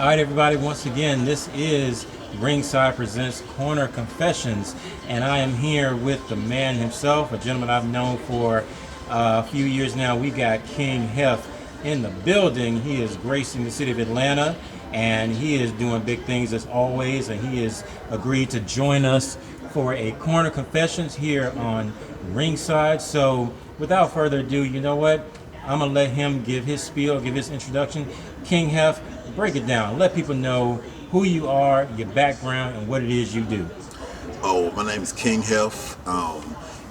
All right, everybody, once again, this is Ringside Presents Corner Confessions, and I am here with the man himself, a gentleman I've known for a few years now. We got King Heff in the building. He is gracing the city of Atlanta, and he is doing big things as always, and he has agreed to join us for a Corner Confessions here on Ringside. So without further ado, you know what? I'm going to let him give his spiel, give his introduction. King Heff, break it down. Let people know who you are, your background, and what it is you do. Oh, my name is King Heff.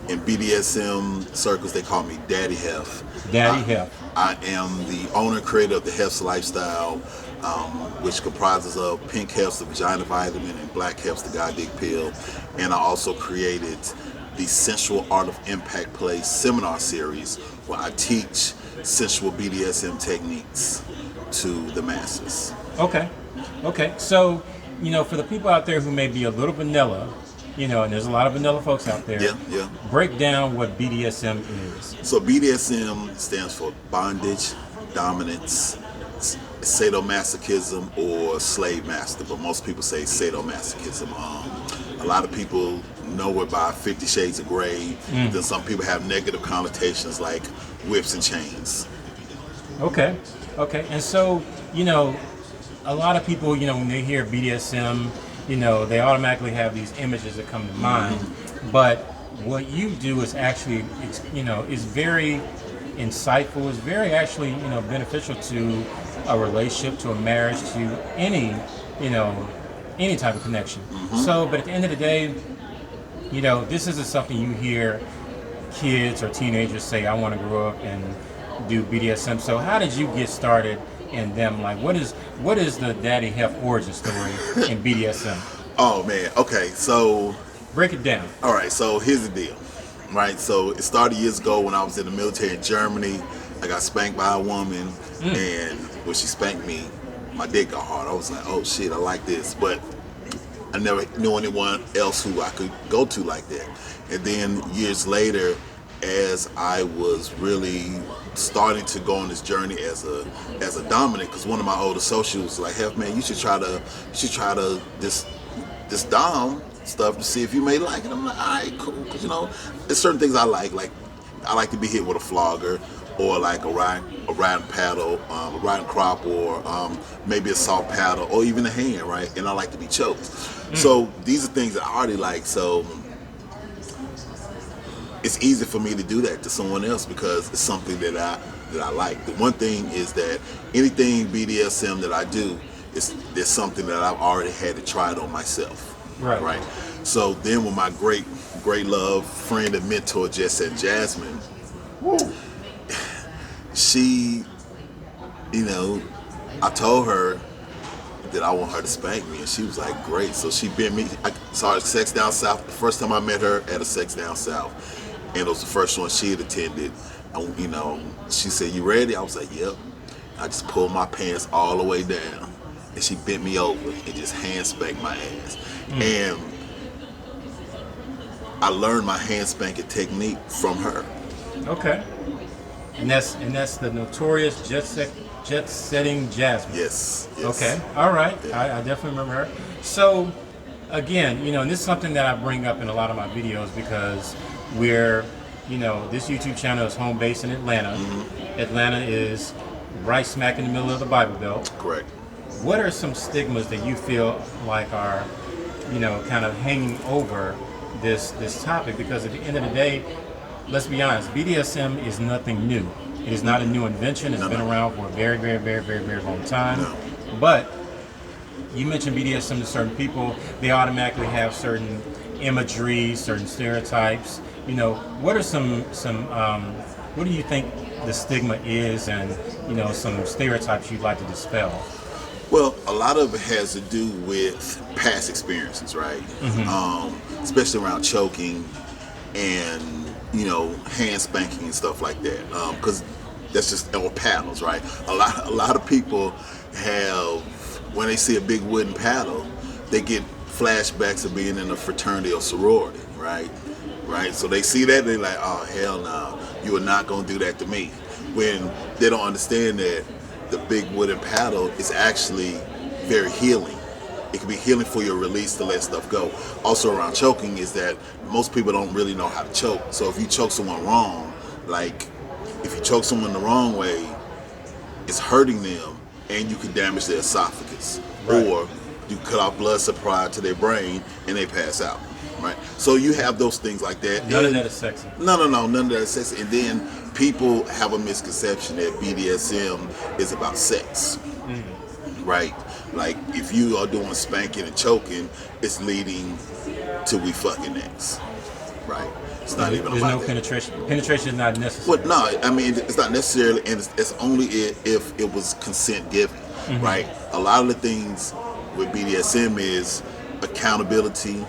In BDSM circles, they call me Daddy Heff. Daddy Heff. I am the owner and creator of the Heffs lifestyle, which comprises of pink Heffs, the vagina vitamin, and black Heffs, the God Dig pill. And I also created the Sensual Art of Impact Play seminar series, where I teach sensual BDSM techniques to the masses. Okay. So, for the people out there who may be a little vanilla, and there's a lot of vanilla folks out there. Yeah. Break down what BDSM is. So BDSM stands for bondage, dominance, sadomasochism, or slave master, but most people say sadomasochism. A lot of people know it by 50 Shades of Grey. Then some people have negative connotations like whips and chains. Okay. And so, a lot of people, when they hear BDSM, they automatically have these images that come to mind. But what you do is actually, is very insightful. It's very actually, beneficial to a relationship, to a marriage, to any type of connection. So, but at the end of the day, this isn't something you hear kids or teenagers say, I want to grow up and do BDSM. So how did you get started in them? Like, what is the Daddy Heff origin story in BDSM? Oh man, okay, so break it down. All right, so here's the deal, right? So it started years ago when I was in the military in Germany. I got spanked by a woman, and when she spanked me, my dick got hard. I was like, oh shit, I like this, but I never knew anyone else who I could go to like that. And then years later, as I was really starting to go on this journey as a dominant, because one of my old associates was like, Heff, man, you should try this dom stuff to see if you may like it. I'm like, all right, cool, because there's certain things I like I like to be hit with a flogger, or like a riding paddle, a riding crop, or maybe a soft paddle, or even a hand, right? And I like to be choked. So these are things that I already like. So it's easy for me to do that to someone else because it's something that I like. The one thing is that anything BDSM that I do there's something that I've already had to try it on myself. Right. So then with my great love friend and mentor, Jasmine, she, I told her that I want her to spank me, and she was like, great. So she bent me. I saw her at Sex Down South. The first time I met her at a Sex Down South, and it was the first one she had attended. And, she said, you ready? I was like, yep. I just pulled my pants all the way down, and she bent me over and just hand spanked my ass. And I learned my hand spanking technique from her. Okay. And that's the notorious jet setting Jasmine. Yes. Okay. All right. Yeah. I definitely remember her. So again, and this is something that I bring up in a lot of my videos because we're, this YouTube channel is home based in Atlanta. Atlanta is right smack in the middle of the Bible Belt. Correct. What are some stigmas that you feel like are, kind of hanging over this topic? Because at the end of the day, let's be honest, BDSM is nothing new. It is not a new invention. It's been around for a very, very, very, very, very long time. No. But you mentioned BDSM to certain people, they automatically have certain imagery, certain stereotypes. What are some what do you think the stigma is, and some stereotypes you'd like to dispel? Well, a lot of it has to do with past experiences, right? Especially around choking and hand spanking and stuff like that, because that's just, or paddles, right? A lot of people have, when they see a big wooden paddle, they get flashbacks of being in a fraternity or sorority, right? So they see that, they're like, oh hell no, you are not gonna do that to me. When they don't understand that the big wooden paddle is actually very healing. It can be healing for your release to let stuff go. Also around choking is that most people don't really know how to choke. So if you choke someone wrong, like if you choke someone the wrong way, it's hurting them and you can damage their esophagus. Right. Or you cut off blood supply to their brain and they pass out. Right? So you have those things like that. None of that is sexy. No, none of that is sexy. And then people have a misconception that BDSM is about sex. Right? Like if you are doing spanking and choking, it's leading to we fucking next. Right? It's not even There's about no that. penetration. Penetration is not necessary. Well, no, I mean it's not necessarily, and it's only if it was consent given. Right? A lot of the things with BDSM is accountability,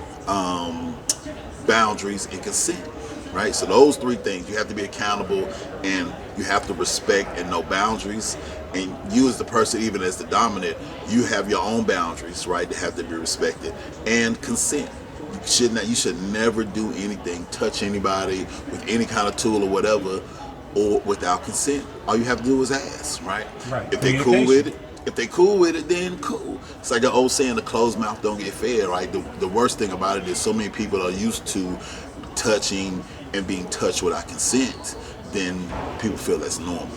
boundaries, and consent. Right? So those three things, you have to be accountable and you have to respect and know boundaries. And you as the person, even as the dominant, you have your own boundaries, right, that have to be respected. And consent. You should never do anything, touch anybody with any kind of tool or whatever, or without consent. All you have to do is ask, right? Right. If they cool with it, then cool. It's like the old saying, the closed mouth don't get fed, right? The worst thing about it is so many people are used to touching and being touched without consent, then people feel that's normal.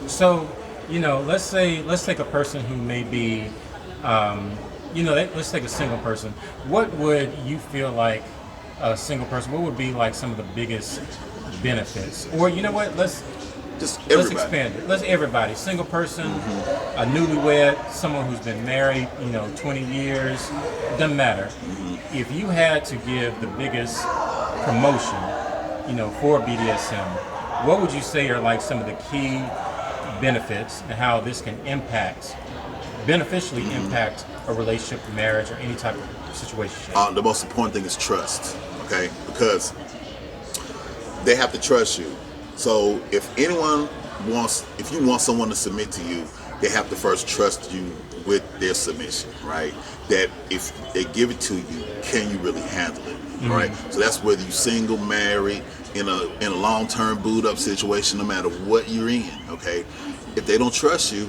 So, let's take a person who may be, let's take a single person. What would you feel like a single person? What would be like some of the biggest benefits? Or you know what? Let's expand it. Let's everybody. Single person, a newlywed, someone who's been married, 20 years, doesn't matter. If you had to give the biggest promotion, for BDSM, what would you say are like some of the key benefits and how this can beneficially impact a relationship, marriage, or any type of situation? The most important thing is trust, okay? Because they have to trust you. So if you want someone to submit to you, they have to first trust you with their submission, right? That if they give it to you, can you really handle it? All right. So that's whether you're single, married, in a long-term boot-up situation, no matter what you're in, okay? If they don't trust you,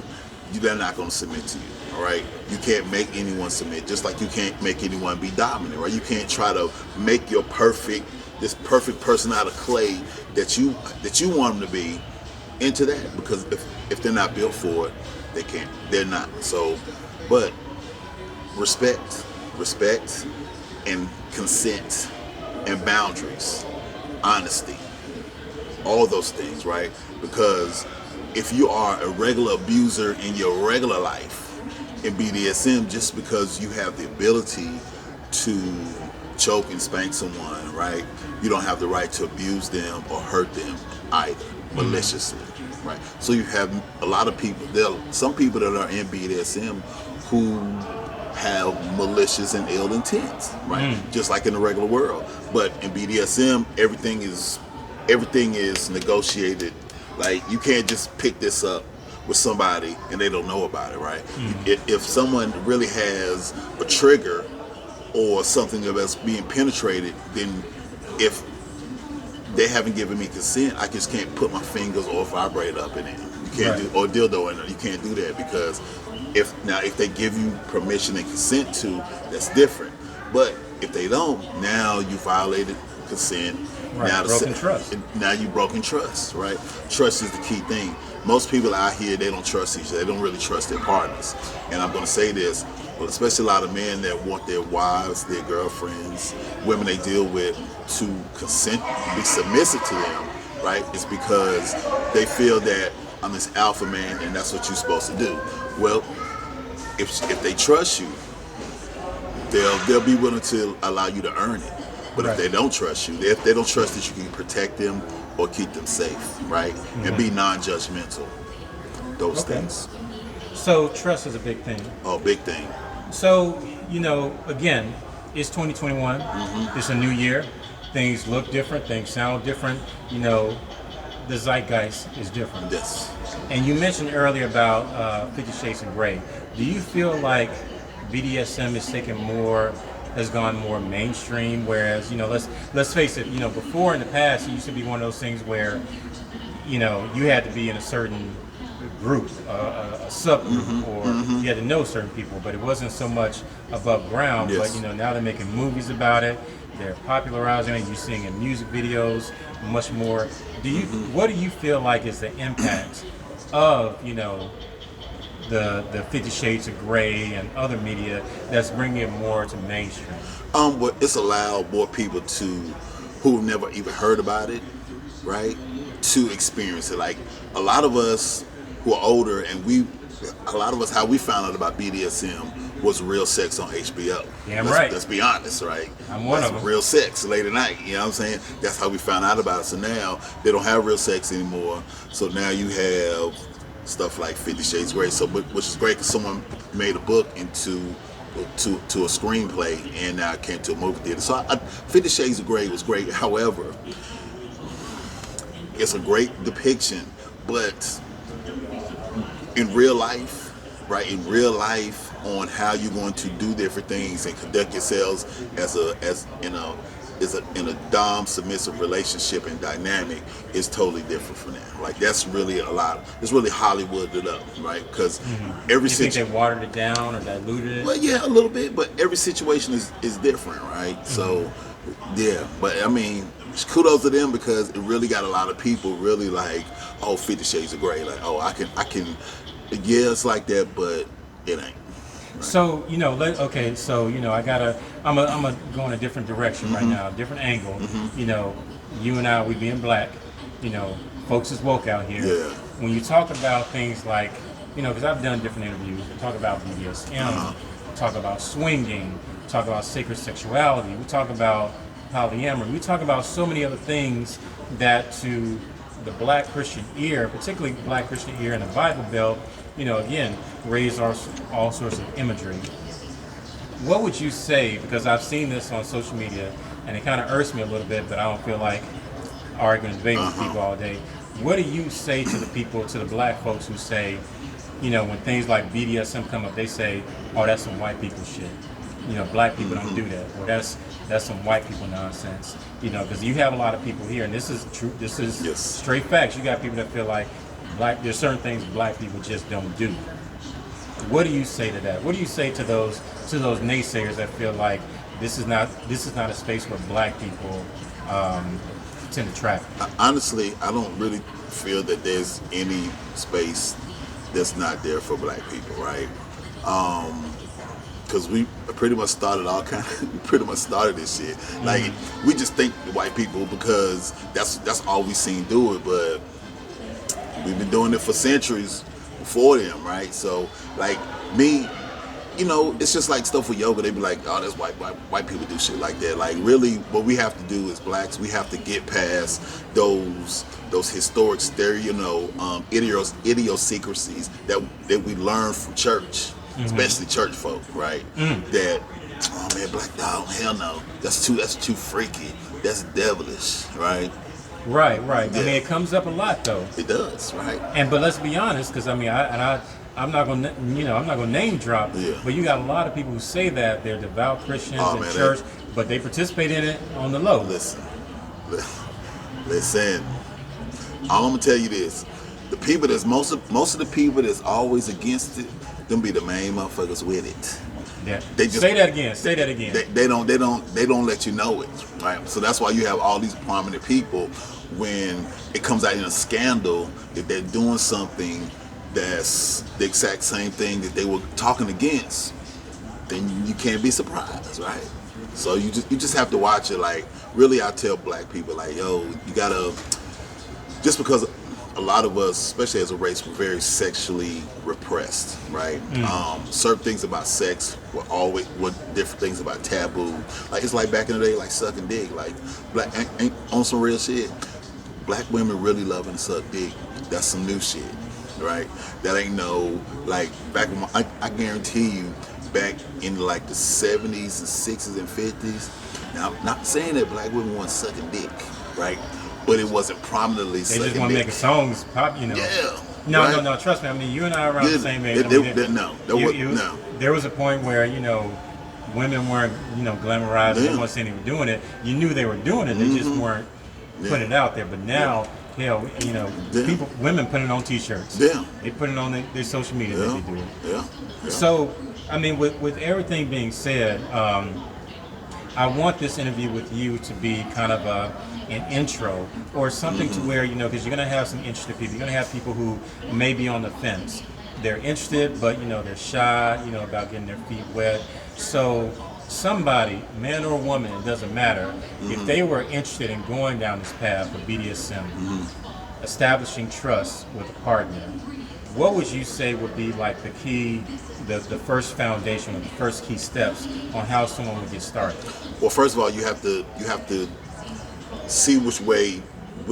they're not going to submit to you, all right? You can't make anyone submit, just like you can't make anyone be dominant, right? You can't try to make this perfect person out of clay that you want them to be into that, because if they're not built for it, they're not. So, but respect, and consent, and boundaries, honesty, all those things, right? Because if you are a regular abuser in your regular life in BDSM, just because you have the ability to choke and spank someone, right, you don't have the right to abuse them or hurt them either, maliciously, right? So you have a lot of people, some people that are in BDSM who have malicious and ill intent, right? Just like in the regular world. But in BDSM, everything is negotiated. Like, you can't just pick this up with somebody and they don't know about it, right? If someone really has a trigger or something that's being penetrated, then if they haven't given me consent, I just can't put my fingers or vibrate up in it. You can't do, or dildo in it. You can't do that, because if they give you permission and consent to, that's different. But if they don't, now you violated consent. Right. Broken trust. Now you broken trust, right? Trust is the key thing. Most people out here, they don't trust each other. They don't really trust their partners. And I'm going to say this, well, especially a lot of men that want their wives, their girlfriends, women they deal with to consent, be submissive to them, right? It's because they feel that I'm this alpha man and that's what you're supposed to do. Well, if they trust you, they'll be willing to allow you to earn it. But if they don't trust you, if they don't trust that you can protect them or keep them safe, right? And be non-judgmental. Those things. So trust is a big thing. Oh, big thing. So, again, it's 2021. It's a new year. Things look different. Things sound different. The zeitgeist is different. Yes. And you mentioned earlier about 50 Shades of Grey. Do you feel like BDSM has gone more mainstream, whereas, let's face it, before in the past, it used to be one of those things where, you had to be in a certain group, a subgroup, or you had to know certain people, but it wasn't so much above ground. Yes. But you know, now they're making movies about it. They're popularizing it. You're seeing it in music videos, much more. Do you? What do you feel like is the impact of, you know, the 50 Shades of Grey and other media that's bringing it more to mainstream? Well, it's allowed more people to, who never even heard about it, right, to experience it. Like a lot of us who are older, and a lot of us, how we found out about BDSM was Real Sex on HBO. Damn right. Let's be honest, right? I'm one of them. Real Sex late at night. You know what I'm saying? That's how we found out about it. So now they don't have Real Sex anymore. So now you have stuff like 50 Shades of Grey. So, which is great because someone made a book into to a screenplay, and now it came to a movie theater. So 50 Shades of Grey was great. However, it's a great depiction, but in real life, right? In real life, on how you're going to do different things and conduct yourselves in a dom submissive relationship and dynamic is totally different from that. Like that's really a lot. It's really Hollywooded up, right? Because every You think they watered it down or diluted it? well, yeah, a little bit, but every situation is different, right? So, yeah, but I mean, kudos to them because it really got a lot of people really like, oh, 50 Shades of Grey, like, oh, I can, yeah, it's like that, but it ain't. So, you know, okay, so, you know, I'm gonna go in a different direction right now, different angle. You know, you and I, we being black, you know, folks is woke out here. Yeah. When you talk about things like, you know, because I've done different interviews, we talk about BDSM, we talk about swinging, we talk about sacred sexuality, we talk about polyamory, we talk about so many other things that to the black Christian ear, particularly black Christian ear in the Bible Belt, you know, again, raise all sorts of imagery. What would you say, because I've seen this on social media, and it kind of irks me a little bit, but I don't feel like arguing and debating with people all day. What do you say to the people, to the black folks who say, you know, when things like BDSM come up, they say, oh, that's some white people shit. You know, black people don't do that. Or that's some white people nonsense. You know, because you have a lot of people here, and this is true, this is straight facts. You got people that feel like there's certain things black people just don't do. What do you say to that? What do you say to those naysayers that feel like this is not a space where black people tend to traffic? Honestly, I don't really feel that there's any space that's not there for black people, right? Because we pretty much started this shit. Like we just think the white people because that's all we seen do it, but we've been doing it for centuries before them, right? So like me, you know, it's just like stuff with yoga. They be like, oh, that's white people do shit like that. Like really, what we have to do as blacks, we have to get past those historic idiosyncrasies that we learn from church, especially church folk, right? That, oh man, black dog, hell no, that's too freaky, that's devilish, right? Right. Yeah. I mean, it comes up a lot though. It does, right? But let's be honest, because I mean, I'm not gonna name drop, but you got a lot of people who say that they're devout Christians in church, but they participate in it on the low. Listen. All I'm gonna tell you this: the people that's most of the people that's always against it, them be the main motherfuckers with it. Yeah. They just say that again. They don't let you know it, right? So that's why you have all these prominent people. When it comes out in a scandal, if they're doing something that's the exact same thing that they were talking against, then you can't be surprised, right? So you just have to watch it. Like really, I tell black people like, yo, you gotta, just because a lot of us, especially as a race, we're very sexually repressed, right? Certain things about sex were different things about taboo. Like it's like back in the day, like sucking dick. Like black ain't on some real shit. Black women really loving to suck dick. That's some new shit, right? That ain't no like back when I guarantee you, back in like the 70s and 60s and 50s. Now I'm not saying that black women want sucking dick, right? But it wasn't prominently sucking dick. They just want to make songs pop, you know. Yeah. No, right? no. Trust me. I mean, you and I are around the same age. No. There was a point where, you know, women weren't, you know, glamorized. They weren't saying they were doing it. You knew they were doing it. They just weren't putting it out there. But now, hell, you know, Yeah. women put it on T-shirts. Yeah. They put it on their social media that they do it. Yeah. Yeah. So, I mean, with everything being said, I want this interview with you to be kind of an intro or something to where, you know, because you're going to have some interested people. You're going to have people who may be on the fence. They're interested, but, you know, they're shy, you know, about getting their feet wet. So somebody, man or woman, it doesn't matter, if they were interested in going down this path of BDSM, establishing trust with a partner, what would you say would be like the key, the first foundation, or the first key steps on how someone would get started? Well, first of all, you have to see which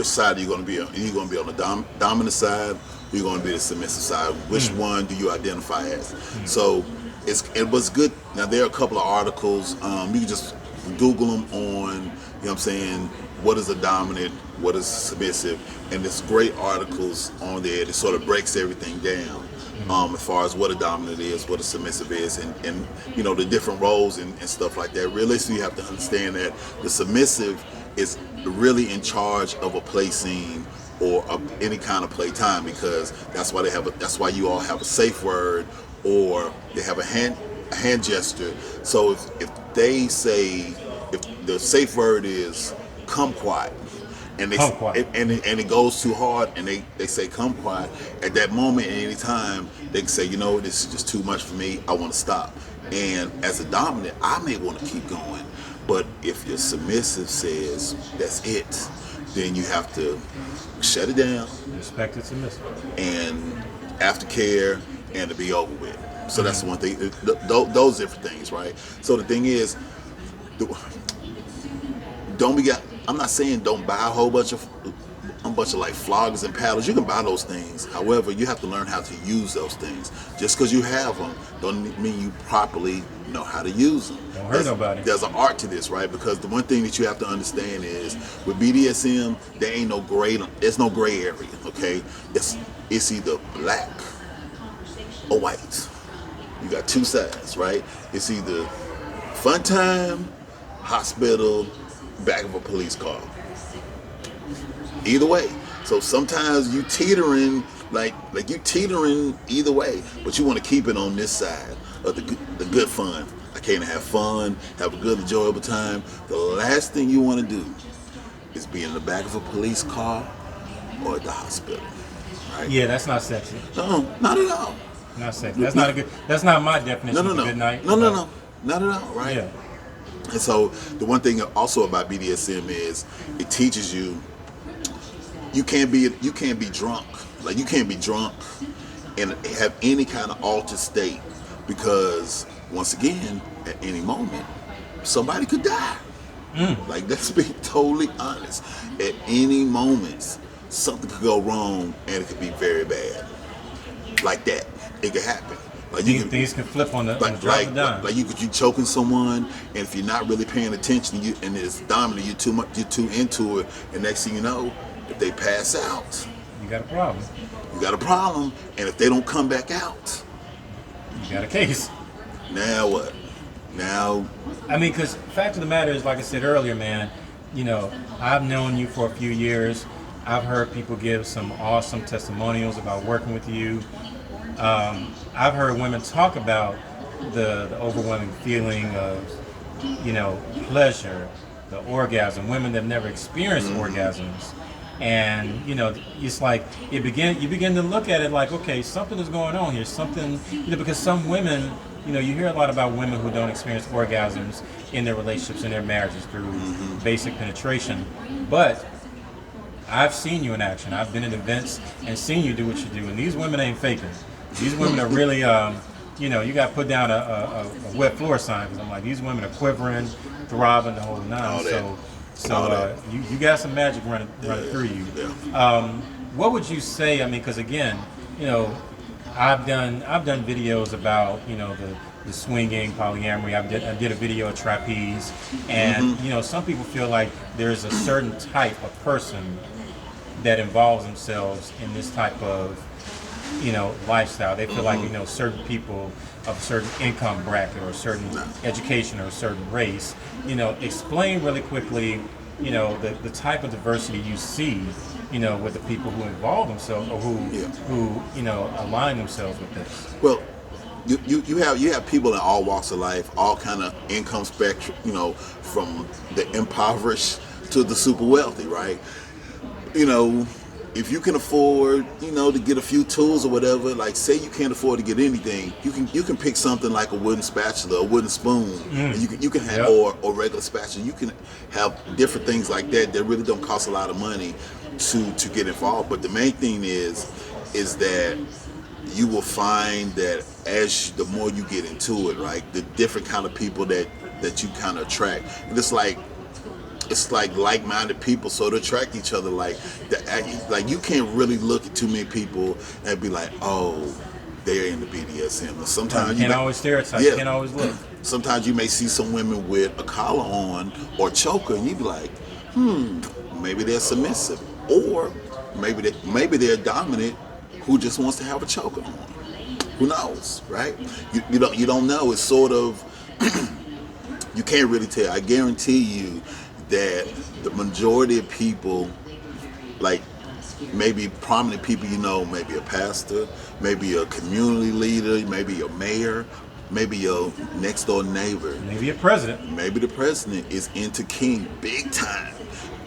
side you're going to be on. Are you going to be on the dominant side? Or you're going to be the submissive side? Which one do you identify as? So it was good. Now there are a couple of articles. You can just Google them on. You know what I'm saying? What is a dominant? What is submissive? And there's great articles on there that sort of breaks everything down. As far as what a dominant is, what a submissive is, and you know, the different roles and stuff like that. Realistically, you have to understand that the submissive is really in charge of a play scene or of any kind of play time, because that's why that's why you all have a safe word, or they have a hand gesture. So if they say, if the safe word is come quiet, and they and it goes too hard, and they say come quiet, at that moment, at any time, they can say, you know, this is just too much for me, I want to stop. And as a dominant, I may want to keep going, but if your submissive says that's it, then you have to shut it down, Respect its submissive, and aftercare, and to be over with. So that's one thing. Those different things, right? So the thing is, I'm not saying don't buy a whole bunch of like floggers and paddles. You can buy those things. However, you have to learn how to use those things. Just because you have them don't mean you properly know how to use them. Don't hurt nobody. There's an art to this, right? Because the one thing that you have to understand is with BDSM, there ain't no gray. There's no gray area. Okay, it's either black or white. You got two sides, right? It's either fun time, hospital, back of a police car. Either way. So sometimes you teetering, like you teetering either way, but you want to keep it on this side of the good fun. I can't have fun, have a good enjoyable time. The last thing you want to do is be in the back of a police car or at the hospital. Right? yeah, that's not sexy. No, not at all. Not sexy. That's not a good. That's not my definition of a good night. No, not at all. Right? Yeah. And so the one thing also about BDSM is it teaches you can't be drunk. Like you can't be drunk and have any kind of altered state, because once again, at any moment, somebody could die. Like, let's be totally honest. At any moment, something could go wrong, and it could be very bad. Like that, it could happen. Like Things can flip on the drop of a dime. Like you choking someone, and if you're not really paying attention, and it's dominant, you're too into it, and next thing you know, if they pass out, You got a problem. you got a problem, and if they don't come back out, You got a case. now what? Now, I mean, because the fact of the matter is, like I said earlier, man, you know, I've known you for a few years. I've heard people give some awesome testimonials about working with you. I've heard women talk about the overwhelming feeling of, you know, pleasure, the orgasm. Women that have never experienced orgasms, and you know, it's like you begin to look at it like, okay, something is going on here. Something, you know, because some women, you know, you hear a lot about women who don't experience orgasms in their relationships, in their marriages through basic penetration, but I've seen you in action. I've been at events and seen you do what you do, and these women ain't faking. These women are really, you know, you got to put down a wet floor sign, because I'm like, these women are quivering, throbbing, the whole nine. So you got some magic running through you. yeah. What would you say? I mean, because again, you know, I've done videos about, you know, the swinging, polyamory. I did a video of trapeze, and you know, some people feel like there's a certain type of person that involves themselves in this type of, you know, lifestyle. They feel like, you know, certain people of a certain income bracket or a certain education or a certain race. You know, explain really quickly the type of diversity you see, with the people who involve themselves or who align themselves with this. Well, you have people in all walks of life, all kind of income spectrum, from the impoverished to the super wealthy, right? If you can afford, to get a few tools or whatever, like say you can't afford to get anything, you can pick something like a wooden spatula, a wooden spoon, and you can have or regular spatula. You can have different things like that really don't cost a lot of money to get involved. But the main thing is that you will find that the more you get into it, right, the different kind of people that you kind of attract, and it's like like-minded people, so to attract each other. Like you can't really look at too many people and be like, oh, they're in the BDSM. Or sometimes you can't always stereotype. You can't always look. Sometimes you may see some women with a collar on or choker, and you be like, maybe they're submissive, or maybe they're dominant who just wants to have a choker on. Who knows, right? You don't know. It's sort of you can't really tell. I guarantee you that the majority of people, like maybe prominent people, maybe a pastor, maybe a community leader, maybe a mayor, maybe your next door neighbor, maybe a president, maybe the president is into kink big time,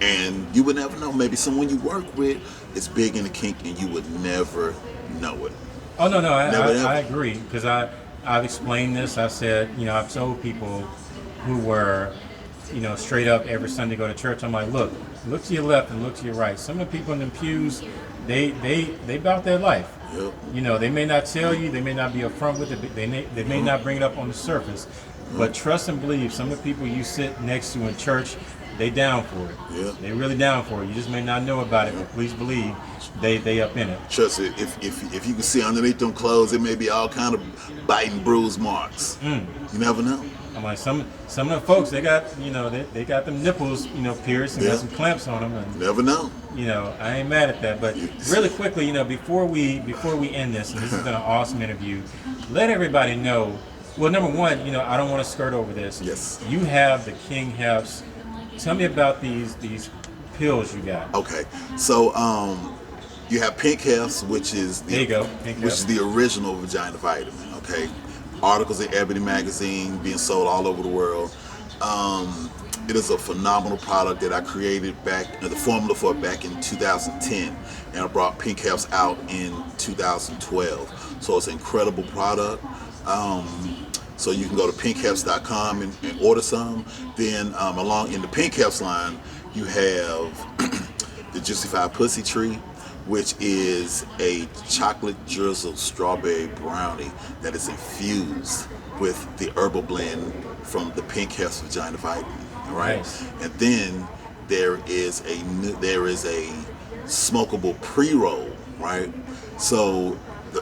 and you would never know. Maybe someone you work with is big into kink, and you would never know it. Oh no, I agree, because I've explained this. I said, I've told people who were straight up every Sunday go to church. I'm like, look to your left and look to your right. Some of the people in the pews, they about their life. Yep. They may not tell you, they may not be upfront with it, they may not bring it up on the surface, but trust and believe, some of the people you sit next to in church, they down for it. Yeah. They really down for it. You just may not know about it, but please believe they up in it. Trust it. If you can see underneath them clothes, it may be all kind of bite and bruise marks. You never know. I'm like, some of the folks, they got they got them nipples pierced and got some clamps on them, and never know. I ain't mad at that. But really quickly, before we end this, and this has been an awesome interview, let everybody know. Well, number one, I don't want to skirt over this. Yes. You have the King Heffs. Tell me about these pills you got. Okay, so you have Pink Heffs, which is the original vagina vitamin. Okay. Articles in Ebony magazine, being sold all over the world. It is a phenomenal product that I created the formula for back in 2010, and I brought Pink Heff out in 2012. So it's an incredible product. So you can go to pinkheffs.com and order some. Then along in the Pink Heffs line, you have the Juicified Pussy Treat, which is a chocolate drizzled strawberry brownie that is infused with the herbal blend from the Pink Heff vagina vitamin. Right, nice. And then there is a smokable pre-roll. Right, so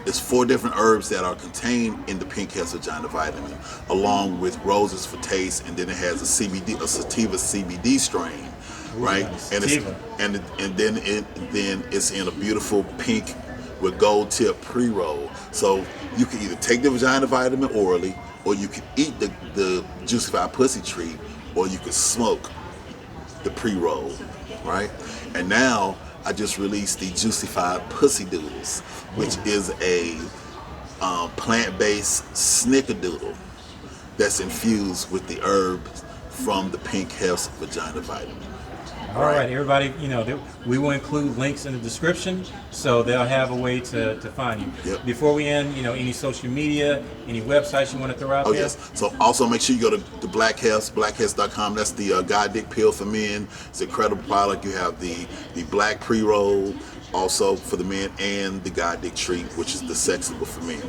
it's 4 different herbs that are contained in the Pink Heff vagina vitamin, along with roses for taste, and then it has a sativa CBD strain. Right, nice. And then it's in a beautiful pink with gold tip pre-roll. So you can either take the vagina vitamin orally, or you can eat the Juicified Pussy Treat, or you can smoke the pre-roll. Right, and now I just released the Juicified Pussy Doodles, which is a plant-based snickerdoodle that's infused with the herbs from the Pink Heff vagina vitamin. All right, everybody, we will include links in the description, so they'll have a way to find you. Yep. Before we end, any social media, any websites you want to throw out there? Oh, yes. So also make sure you go to the Black Heffs, blackheffs.com. That's the God Dick Pill for men. It's an incredible product. You have the black pre-roll also for the men, and the God Dick Treat, which is the sexable for men.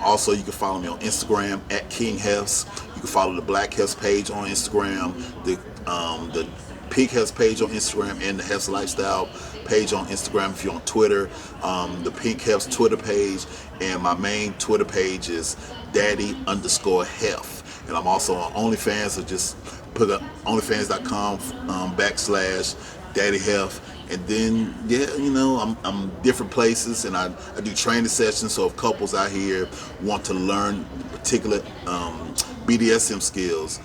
Also, you can follow me on Instagram at King Heffs. You can follow the Black Heffs page on Instagram, the Pink Heffs page on Instagram, and the Heffs Lifestyle page on Instagram. If you're on Twitter, the Pink Heffs Twitter page, and my main Twitter page is daddy_Heff. And I'm also on OnlyFans, so just put up onlyfans.com /Daddy Heff. And then, I'm different places, and I do training sessions. So if couples out here want to learn particular BDSM skills,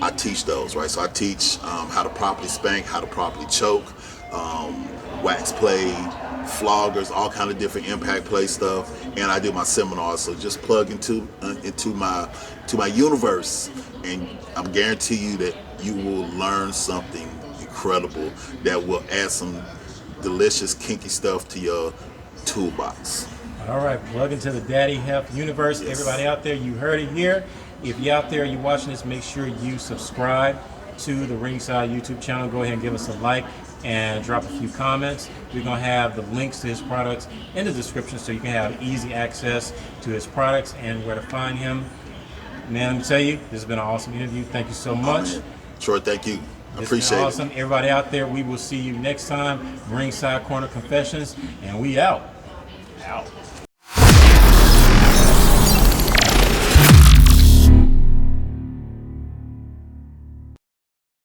I teach those, right? So I teach how to properly spank, how to properly choke, wax play, floggers, all kind of different impact play stuff, and I do my seminars. So just plug into my universe, and I'm guarantee you that you will learn something incredible that will add some delicious kinky stuff to your toolbox. All right, plug into the Daddy Heff universe. Yes. Everybody out there, you heard it here. If you're out there, you're watching this, make sure you subscribe to the Ringside YouTube channel. Go ahead and give us a like and drop a few comments. We're going to have the links to his products in the description so you can have easy access to his products and where to find him. Man, let me tell you, this has been an awesome interview. Thank you so much. Troy, thank you. I It's appreciate been it. awesome. Everybody out there, we will see you next time. Ringside Corner Confessions, and we out. Out.